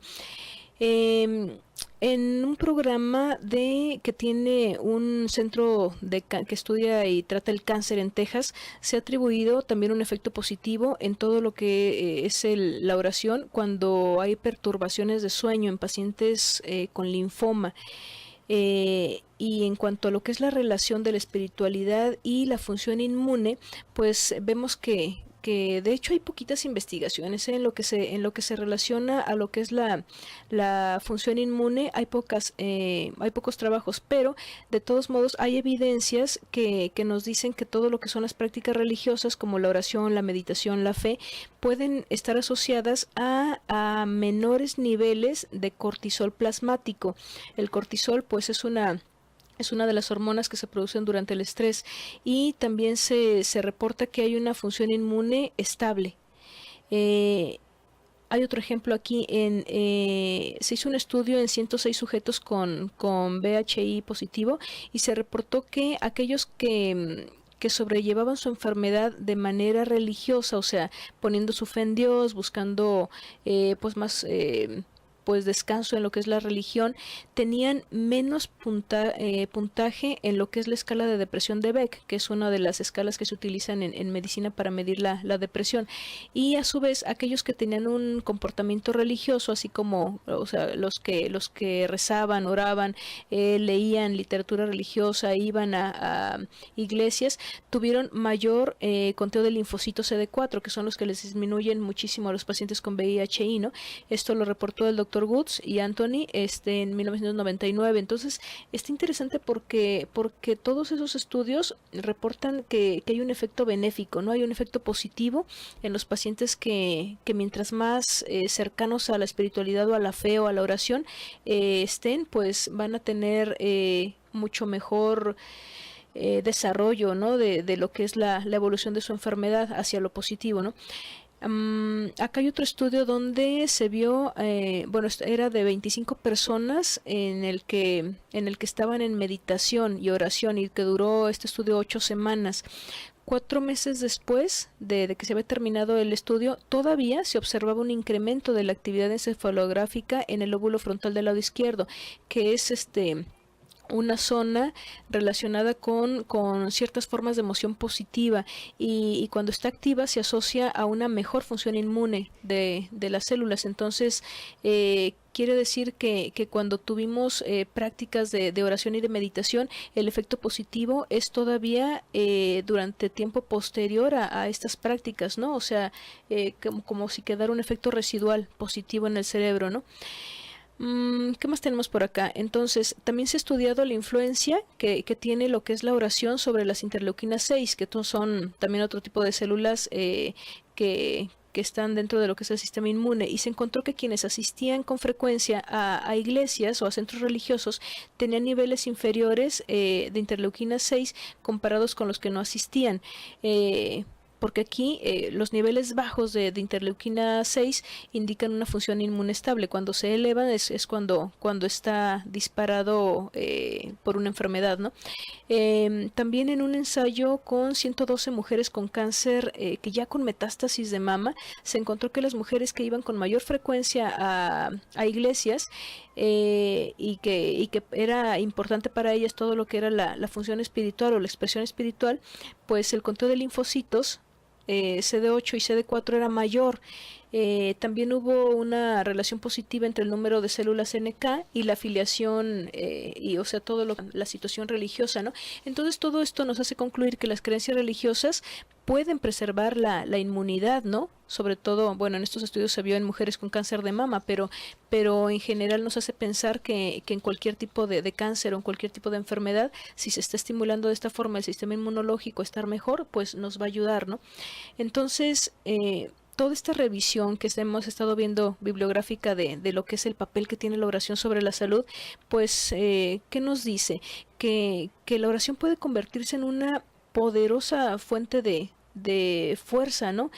En un programa que tiene un centro que estudia y trata el cáncer en Texas, se ha atribuido también un efecto positivo en todo lo que es la oración cuando hay perturbaciones de sueño en pacientes con linfoma. Y en cuanto a lo que es la relación de la espiritualidad y la función inmune, pues vemos que de hecho hay poquitas investigaciones en lo que se relaciona a lo que es la función inmune. Hay pocos trabajos, pero de todos modos hay evidencias que nos dicen que todo lo que son las prácticas religiosas, como la oración, la meditación, la fe, pueden estar asociadas a menores niveles de cortisol plasmático. El cortisol pues es una de las hormonas que se producen durante el estrés, y también se reporta que hay una función inmune estable. Hay otro ejemplo aquí. Se hizo un estudio en 106 sujetos con VHI positivo, y se reportó que aquellos que sobrellevaban su enfermedad de manera religiosa, o sea, poniendo su fe en Dios, buscando pues descanso en lo que es la religión, tenían menos puntaje en lo que es la escala de depresión de Beck, que es una de las escalas que se utilizan en medicina para medir la depresión. Y a su vez, aquellos que tenían un comportamiento religioso, así como, o sea, los que rezaban, oraban, leían literatura religiosa, iban a iglesias, tuvieron mayor conteo de linfocitos CD4, que son los que les disminuyen muchísimo a los pacientes con VIH-I, ¿no? Esto lo reportó el doctor Woods y Anthony en 1999. Entonces, está interesante porque todos esos estudios reportan que hay un efecto benéfico, ¿no? Hay un efecto positivo en los pacientes que mientras más cercanos a la espiritualidad o a la fe o a la oración estén, pues van a tener mucho mejor desarrollo, ¿no? de lo que es la evolución de su enfermedad hacia lo positivo, ¿no? Acá hay otro estudio donde se vio, era de 25 personas en el que estaban en meditación y oración, y que duró este estudio 8 semanas. 4 meses después de que se había terminado el estudio, todavía se observaba un incremento de la actividad encefalográfica en el lóbulo frontal del lado izquierdo, que es una zona relacionada con ciertas formas de emoción positiva, y cuando está activa se asocia a una mejor función inmune de las células. Entonces quiere decir que cuando tuvimos prácticas de oración y de meditación, el efecto positivo es todavía durante tiempo posterior a estas prácticas, ¿no? O sea, como si quedara un efecto residual positivo en el cerebro, ¿no? ¿Qué más tenemos por acá? Entonces, también se ha estudiado la influencia que tiene lo que es la oración sobre las interleuquinas 6, que son también otro tipo de células que están dentro de lo que es el sistema inmune, y se encontró que quienes asistían con frecuencia a iglesias o a centros religiosos tenían niveles inferiores de interleuquina 6 comparados con los que no asistían. Porque aquí los niveles bajos de interleuquina 6 indican una función inmune estable. Cuando se elevan es cuando está disparado por una enfermedad, ¿no? También en un ensayo con 112 mujeres con cáncer que ya con metástasis de mama, se encontró que las mujeres que iban con mayor frecuencia a iglesias y que era importante para ellas todo lo que era la función espiritual o la expresión espiritual, pues el conteo de linfocitos CD8 y CD4 era mayor. También hubo una relación positiva entre el número de células NK y la afiliación y, o sea, la situación religiosa, ¿no? Entonces todo esto nos hace concluir que las creencias religiosas pueden preservar la inmunidad, ¿no? Sobre todo, bueno, en estos estudios se vio en mujeres con cáncer de mama, pero en general nos hace pensar que en cualquier tipo de cáncer o en cualquier tipo de enfermedad, si se está estimulando de esta forma el sistema inmunológico a estar mejor, pues nos va a ayudar, ¿no? Entonces, toda esta revisión que hemos estado viendo bibliográfica de lo que es el papel que tiene la oración sobre la salud, pues, ¿qué nos dice? Que la oración puede convertirse en una poderosa fuente de fuerza, ¿no?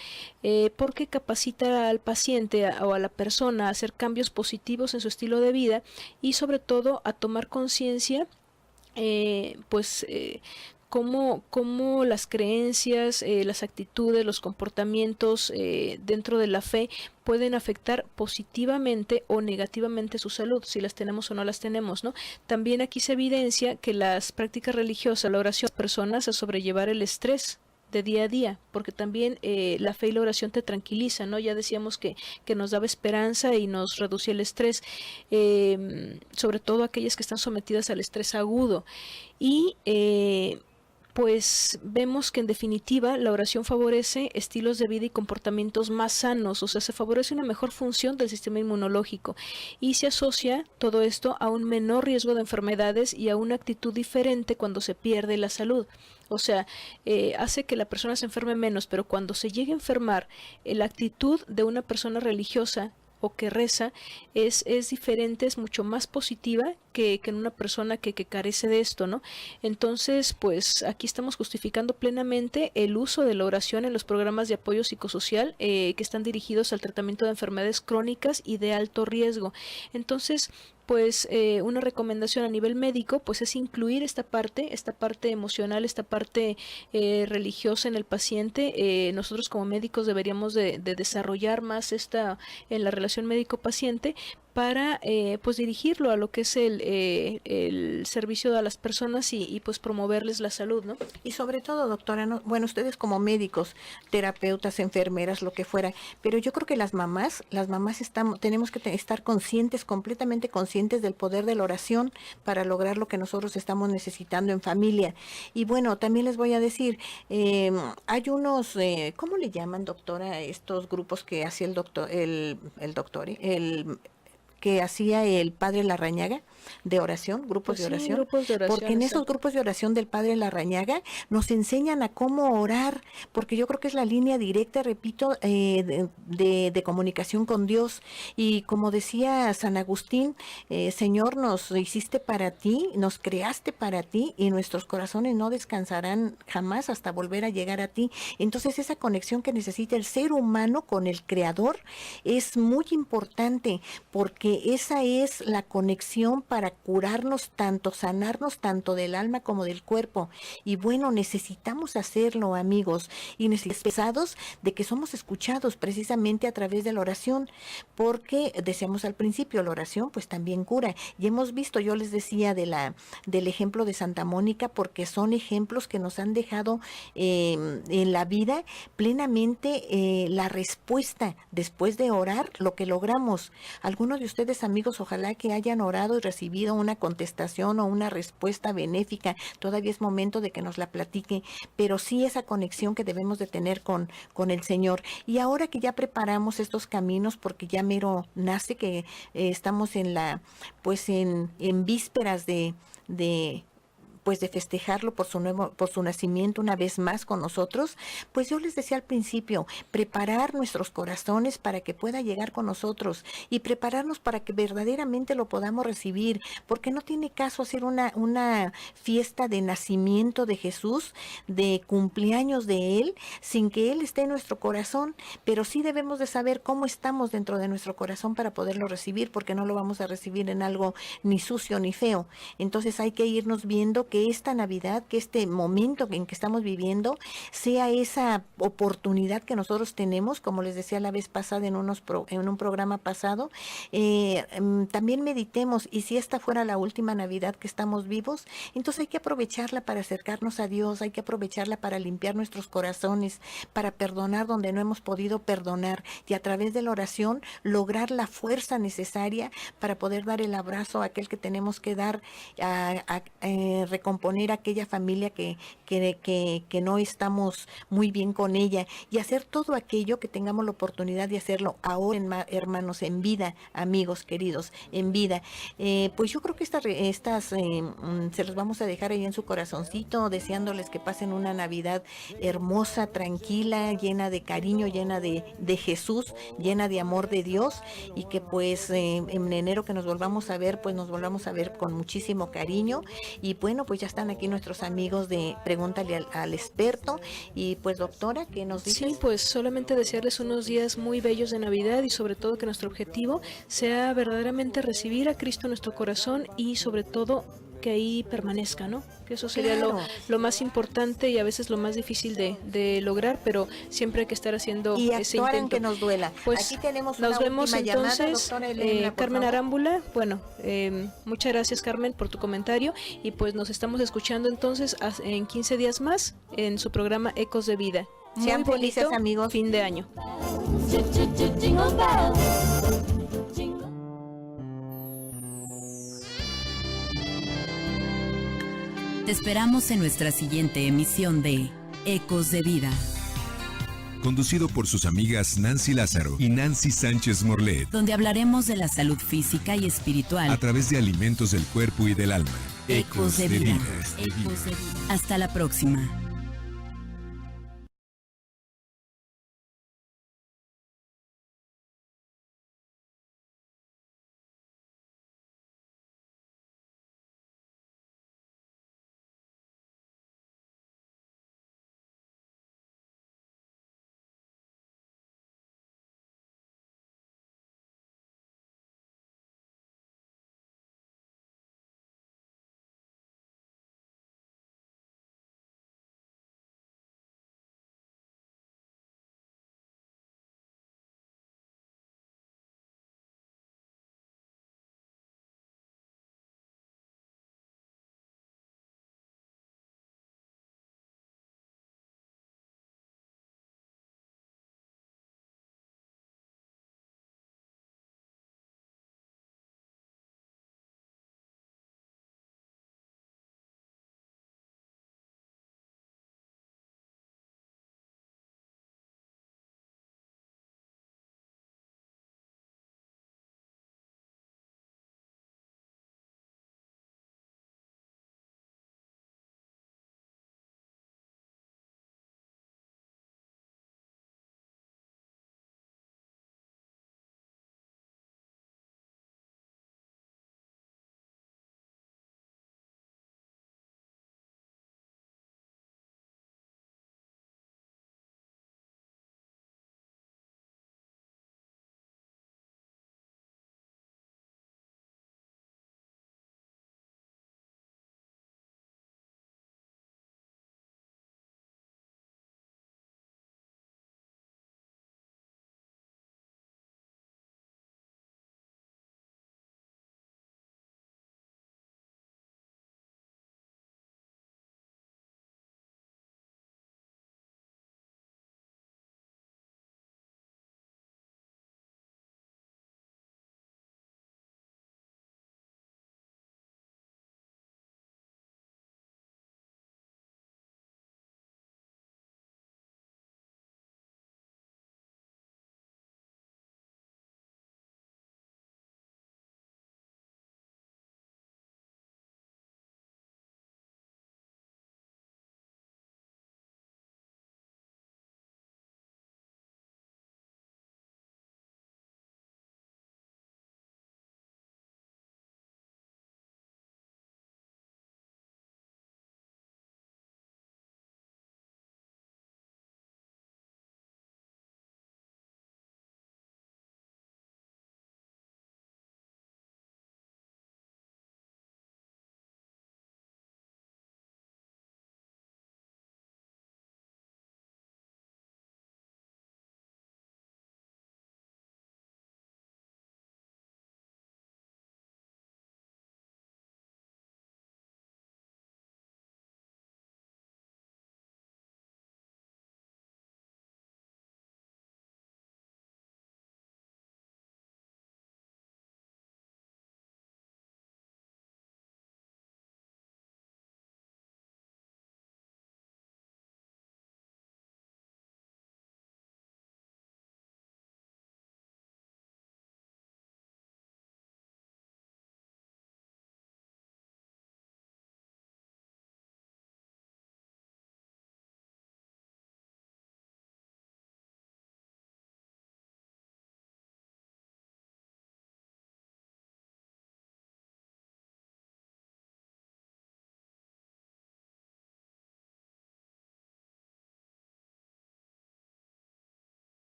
Porque capacita al paciente o a la persona a hacer cambios positivos en su estilo de vida, y sobre todo a tomar conciencia, cómo las creencias, las actitudes, los comportamientos dentro de la fe pueden afectar positivamente o negativamente su salud, si las tenemos o no las tenemos, ¿no? También aquí se evidencia que las prácticas religiosas, la oración, personas a sobrellevar el estrés de día a día, porque también la fe y la oración te tranquiliza, ¿no? Ya decíamos que nos daba esperanza y nos reducía el estrés, sobre todo aquellas que están sometidas al estrés agudo. Y pues vemos que en definitiva la oración favorece estilos de vida y comportamientos más sanos, o sea, se favorece una mejor función del sistema inmunológico, y se asocia todo esto a un menor riesgo de enfermedades y a una actitud diferente cuando se pierde la salud. O sea, hace que la persona se enferme menos, pero cuando se llegue a enfermar, la actitud de una persona religiosa o que reza es diferente, es mucho más positiva que en una persona que carece de esto, ¿no? Entonces, pues aquí estamos justificando plenamente el uso de la oración en los programas de apoyo psicosocial que están dirigidos al tratamiento de enfermedades crónicas y de alto riesgo. Entonces, pues una recomendación a nivel médico pues es incluir esta parte emocional, esta parte religiosa en el paciente. Nosotros como médicos deberíamos de desarrollar más esta en la relación médico-paciente, para pues dirigirlo a lo que es el servicio a las personas y pues promoverles la salud, ¿no? Y sobre todo, doctora, ¿no? Bueno, ustedes como médicos, terapeutas, enfermeras, lo que fuera, pero yo creo que las mamás tenemos que estar conscientes, completamente conscientes del poder de la oración para lograr lo que nosotros estamos necesitando en familia. Y bueno, también les voy a decir, hay unos, ¿cómo le llaman, doctora, estos grupos que hacía que hacía el padre Larrañaga de oración, grupos de oración? Grupos de oración, porque en esos grupos de oración del padre Larrañaga nos enseñan a cómo orar, porque yo creo que es la línea directa, repito, de comunicación con Dios. Y como decía San Agustín, Señor, nos hiciste para ti, nos creaste para ti, y nuestros corazones no descansarán jamás hasta volver a llegar a ti. Entonces esa conexión que necesita el ser humano con el Creador es muy importante, porque esa es la conexión para curarnos tanto, sanarnos tanto del alma como del cuerpo. Y bueno, necesitamos hacerlo, amigos, y necesitamos de que somos escuchados precisamente a través de la oración, porque decíamos al principio, la oración pues también cura. Y hemos visto, yo les decía del ejemplo de Santa Mónica, porque son ejemplos que nos han dejado en la vida plenamente la respuesta después de orar, lo que logramos. Algunos de ustedes, amigos, ojalá que hayan orado y recibido una contestación o una respuesta benéfica. Todavía es momento de que nos la platique, pero sí esa conexión que debemos de tener con el Señor. Y ahora que ya preparamos estos caminos, porque ya mero nace, que estamos en vísperas de festejarlo por su nacimiento una vez más con nosotros, pues yo les decía al principio, preparar nuestros corazones para que pueda llegar con nosotros y prepararnos para que verdaderamente lo podamos recibir, porque no tiene caso hacer una fiesta de nacimiento de Jesús, de cumpleaños de Él, sin que Él esté en nuestro corazón, pero sí debemos de saber cómo estamos dentro de nuestro corazón para poderlo recibir, porque no lo vamos a recibir en algo ni sucio ni feo. Entonces hay que irnos viendo que esta Navidad, que este momento en que estamos viviendo, sea esa oportunidad que nosotros tenemos, como les decía la vez pasada en un programa pasado, también meditemos, y si esta fuera la última Navidad que estamos vivos, entonces hay que aprovecharla para acercarnos a Dios, hay que aprovecharla para limpiar nuestros corazones, para perdonar donde no hemos podido perdonar, y a través de la oración lograr la fuerza necesaria para poder dar el abrazo a aquel que tenemos que dar, recomponer a aquella familia que no estamos muy bien con ella, y hacer todo aquello que tengamos la oportunidad de hacerlo ahora, hermanos, en vida, amigos queridos, en vida. Pues yo creo que estas se las vamos a dejar ahí en su corazoncito, deseándoles que pasen una Navidad hermosa, tranquila, llena de cariño, llena de Jesús, llena de amor de Dios, y que pues en enero que nos volvamos a ver, pues nos volvamos a ver con muchísimo cariño. Y bueno, pues ya están aquí nuestros amigos de Pregúntale al Experto. Y pues, doctora, ¿qué nos dices? Sí, pues solamente desearles unos días muy bellos de Navidad, y sobre todo que nuestro objetivo sea verdaderamente recibir a Cristo en nuestro corazón, y sobre todo que ahí permanezca, ¿no? Que eso sería claro, lo más importante, y a veces lo más difícil de lograr, pero siempre hay que estar haciendo y ese actuar intento. En que nos duela. Pues aquí tenemos nos una vemos última entonces, llamada, doctora Elena, Carmen favor. Arámbula. Bueno, muchas gracias, Carmen, por tu comentario, y pues nos estamos escuchando entonces en 15 días más en su programa Ecos de Vida. Muy Sean felices, bonito amigos. fin de año. Te esperamos en nuestra siguiente emisión de Ecos de Vida. Conducido por sus amigas Nancy Lázaro y Nancy Sánchez Morlet, Donde hablaremos de la salud física y espiritual. a través de alimentos del cuerpo y del alma. Ecos de Vida. Hasta la próxima.